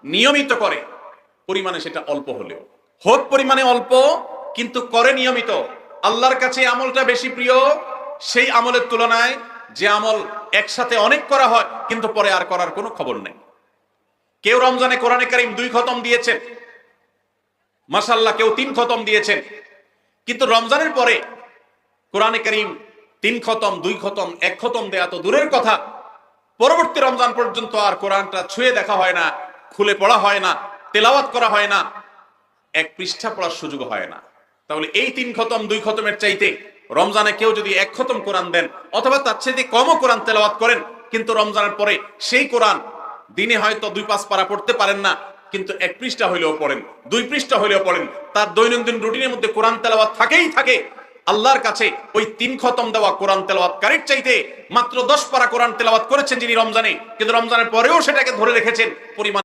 নিয়মিত করে, পরিমাণে সেটা অল্প হলেও হোক, পরিমাণে অল্প কিন্তু করে নিয়মিত, আল্লাহর কাছে আমলটা বেশি প্রিয় সেই আমলের তুলনায় যে আমল একসাথে অনেক করা হয় কিন্তু পরে আর করার কোনো খবর নেই। কেউ রমজানে কোরআনে কারীম 2 খতম দিয়েছেন, মাশাআল্লাহ, কেউ 3 খতম দিয়েছেন, কিন্তু রমজানের পরে কোরআনে কারীম 3 খতম, 2 খতম, 1 খতম দেয়া তো দূরের কথা, পরবর্তী রমজান পর্যন্ত আর কোরআনটা ছুঁয়ে দেখা হয় না, খুলে পড়া হয় না, তেলাওয়াত করা হয় না, 1 পৃষ্ঠা পড়ার সুযোগ হয় না। তাহলে এই 3 খতম 2 খতমের চাইতে রমজানে কেউ যদি 1 খতম কোরআন দেন অথবা তার চাইতে কমও কোরআন তেলাওয়াত করেন, কিন্তু রমজানের পরে সেই কোরআন দিনে হয়তো 2-5 পারা পড়তে পারেন না, কিন্তু 1 পৃষ্ঠা হইলেও পড়েন, 2 পৃষ্ঠা হইলেও পড়েন, তার দৈনন্দিন রুটিনের মধ্যে কোরআন তেলাওয়াত থাকেই থাকে। আল্লাহর কাছে ওই 3 খতম দেওয়া কোরআন তেলাওয়াতকারীর চাইতে মাত্র 10 পারা কোরআন তেলাওয়াত করেছেন যিনি রমজানে, কিন্তু রমজানের পরেও সেটাকে ধরে রেখেছেন, পরিমাণ